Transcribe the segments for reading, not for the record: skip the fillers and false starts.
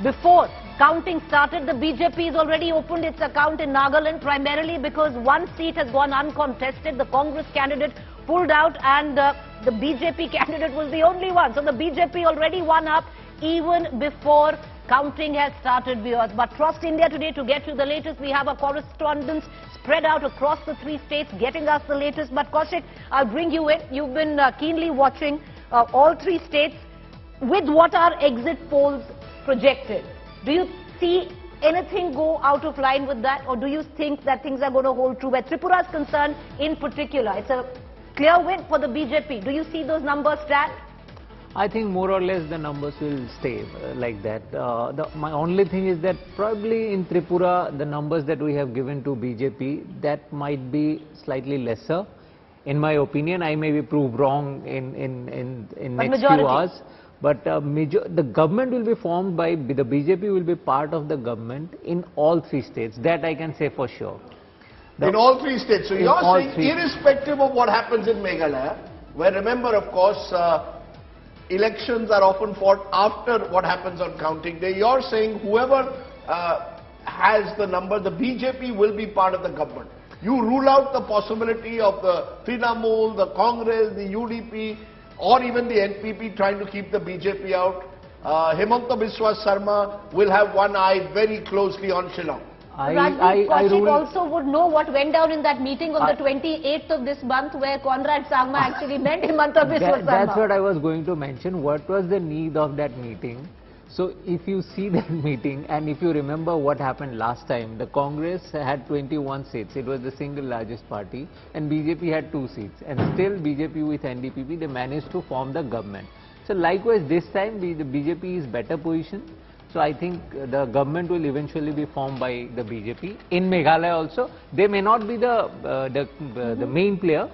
before counting started, the BJP has already opened its account in Nagaland, primarily because one seat has gone uncontested. The Congress candidate pulled out and the BJP candidate was the only one. So the BJP already won up even before counting has started, viewers. But trust India today to get you the latest. We have our correspondents spread out across the 3 states getting us the latest. But Kaushik, I'll bring you in. You've been keenly watching all 3 states. With what are exit polls projected, do you see anything go out of line with that, or do you think that things are going to hold true? Where Tripura is concerned in particular, it's a clear win for the BJP. Do you see those numbers stand? I think more or less the numbers will stay like that. My only thing is that probably in Tripura, the numbers that we have given to BJP, that might be slightly lesser. In my opinion, I may be proved wrong in next few hours. But the government will be formed by, the BJP will be part of the government in all 3 states. That I can say for sure. In all 3 states. So you're saying irrespective of what happens in Meghalaya, where remember of course, elections are often fought after what happens on counting day. You're saying whoever has the number, the BJP will be part of the government. You rule out the possibility of the Trinamool, the Congress, the UDP, or even the NPP trying to keep the BJP out. Himanta Biswa Sarma will have one eye very closely on Shillong. Kaushik also would know what went down in that meeting on the 28th of this month, where Conrad Sangma actually met Himanta Biswa Sarma. That's what I was going to mention. What was the need of that meeting? So if you see that meeting, and if you remember what happened last time, the Congress had 21 seats. It was the single largest party, and BJP had 2 seats. And still BJP with NDPP, they managed to form the government. So likewise this time the BJP is better positioned. So I think the government will eventually be formed by the BJP. In Meghalaya also, they may not be the main player.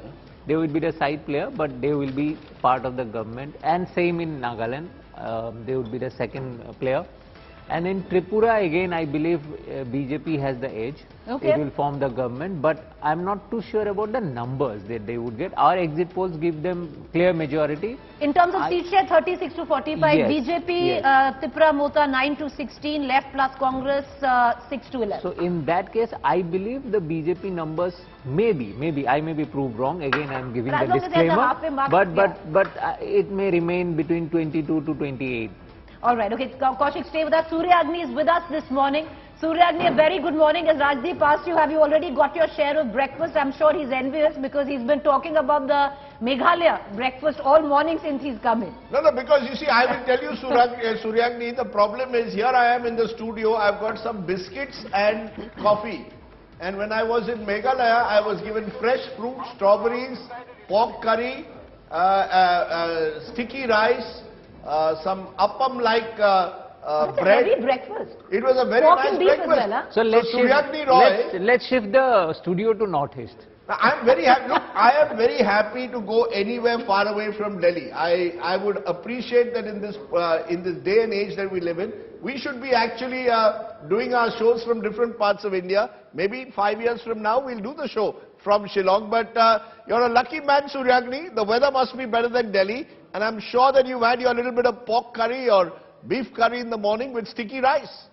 They will be the side player, but they will be part of the government. And same in Nagaland. They would be the second player. And in Tripura again, I believe BJP has the edge. Okay. It will form the government, but I'm not too sure about the numbers that they would get. Our exit polls give them clear majority. In terms of seat share, 36 to 45, yes, BJP, yes. Tripura Mota 9 to 16, left plus Congress 6 to 11. So in that case, I believe the BJP numbers maybe I may be proved wrong. Again, I'm giving the disclaimer. But it may remain between 22 to 28. All right, okay, Kaushik, stay with us. Surya Agni is with us this morning. Surya Agni, a very good morning. As Rajdeep asked you, have you already got your share of breakfast? I'm sure he's envious because he's been talking about the Meghalaya breakfast all morning since he's come in. No, because you see, I will tell you, Surya Agni, the problem is here I am in the studio, I've got some biscuits and coffee. And when I was in Meghalaya, I was given fresh fruit, strawberries, pork curry, sticky rice, some appam like bread. A heavy breakfast. It was a very nice breakfast. Well, huh? So let's shift the studio to Northeast. I'm very happy. Look, I am very happy to go anywhere far away from Delhi. I would appreciate that in this day and age that we live in, we should be actually doing our shows from different parts of India. Maybe 5 years from now we'll do the show from Shillong. But you're a lucky man, Surya Agni. The weather must be better than Delhi. And I'm sure that you've had your little bit of pork curry or beef curry in the morning with sticky rice.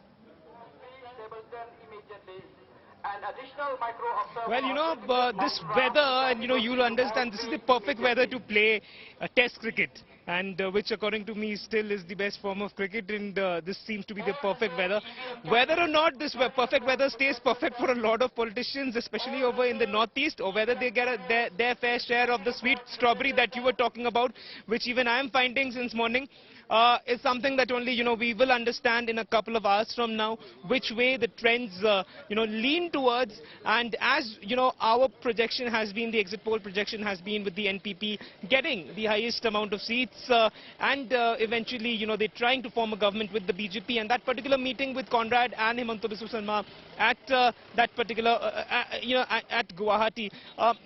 Well, you know, this weather, and you know, you'll understand, this is the perfect weather to play test cricket. And which according to me still is the best form of cricket, and this seems to be the perfect weather. Whether or not this perfect weather stays perfect for a lot of politicians, especially over in the northeast, or whether they get their fair share of the sweet strawberry that you were talking about, which even I am finding since morning, is something that only, you know, we will understand in a couple of hours from now, which way the trends, you know, lean towards. And as, you know, our projection has been, the exit poll projection has been with the NPP getting the highest amount of seats, and eventually, you know, they're trying to form a government with the BJP. And that particular meeting with Conrad and Himanta Biswa Sarma at that particular, you know, at Guwahati,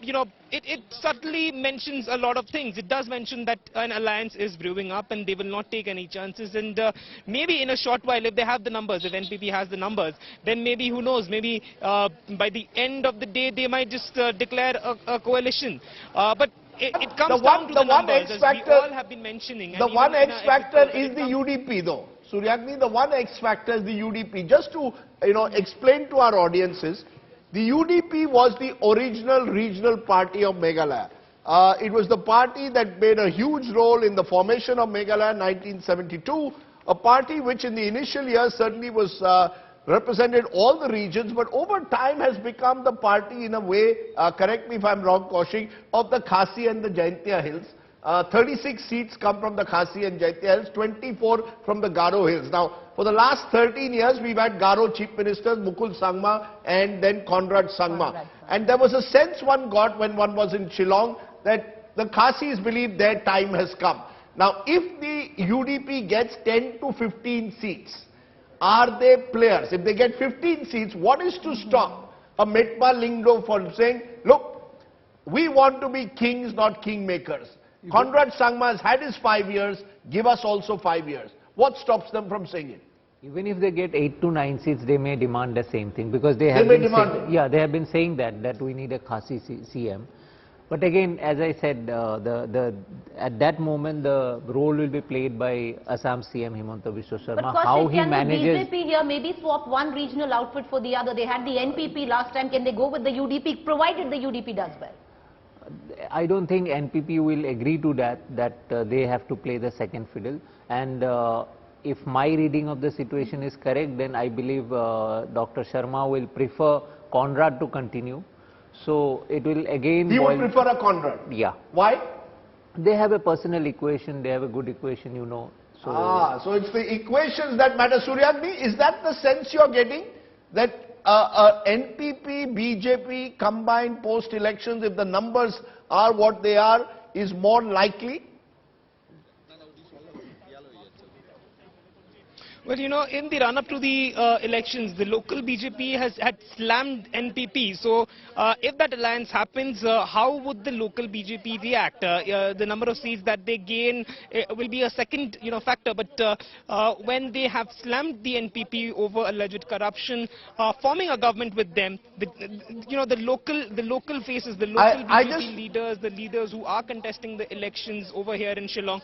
you know, it subtly mentions a lot of things. It does mention that an alliance is brewing up and they will not take any chances. And maybe in a short while, if they have the numbers, if NPP has the numbers, then maybe, who knows, maybe by the end of the day, they might just declare a coalition. But it comes down to the numbers, as we all have been mentioning. The one X factor is the UDP though. Suryagni, the one X factor is the UDP. Just to, explain to our audiences, the UDP was the original regional party of Meghalaya. It was the party that played a huge role in the formation of Meghalaya in 1972, a party which in the initial years certainly was represented all the regions, but over time has become the party in a way, correct me if I'm wrong, Kaushik, of the Khasi and the Jaintia Hills. 36 seats come from the Khasi and Jaintia Hills, 24 from the Garo Hills. Now, for the last 13 years, we've had Garo Chief Ministers, Mukul Sangma and then Conrad Sangma. And there was a sense one got when one was in Shillong that the Khasis believe their time has come. Now, if the UDP gets 10 to 15 seats, are they players? If they get 15 seats, what is to stop a Metpa Lingdo from saying, look, we want to be kings, not kingmakers. Conrad Sangma has had his 5 years, give us also 5 years. What stops them from saying it? Even if they get 8 to 9 seats, they may demand the same thing because they have been saying that we need a Khasi CM. But again, as I said, at that moment the role will be played by Assam CM Himanta Biswa Sharma. But how he manages. The BJP here maybe swap one regional outfit for the other? They had the NPP last time. Can they go with the UDP, provided the UDP does well? I don't think NPP will agree to that they have to play the second fiddle. And if my reading of the situation is correct, then I believe Dr. Sharma will prefer Conrad to continue. So it will again... He would prefer a Conrad? Yeah. Why? They have a personal equation, they have a good equation, So, so it's the equations that matter. Suryagni, is that the sense you're getting? That NPP, BJP combined post-elections, if the numbers are what they are, is more likely? Well, in the run-up to the elections, the local BJP had slammed NPP. So, if that alliance happens, how would the local BJP react? The number of seats that they gain will be a second, factor. But when they have slammed the NPP over alleged corruption, forming a government with them, the local faces, the local BJP leaders, the leaders who are contesting the elections over here in Shillong,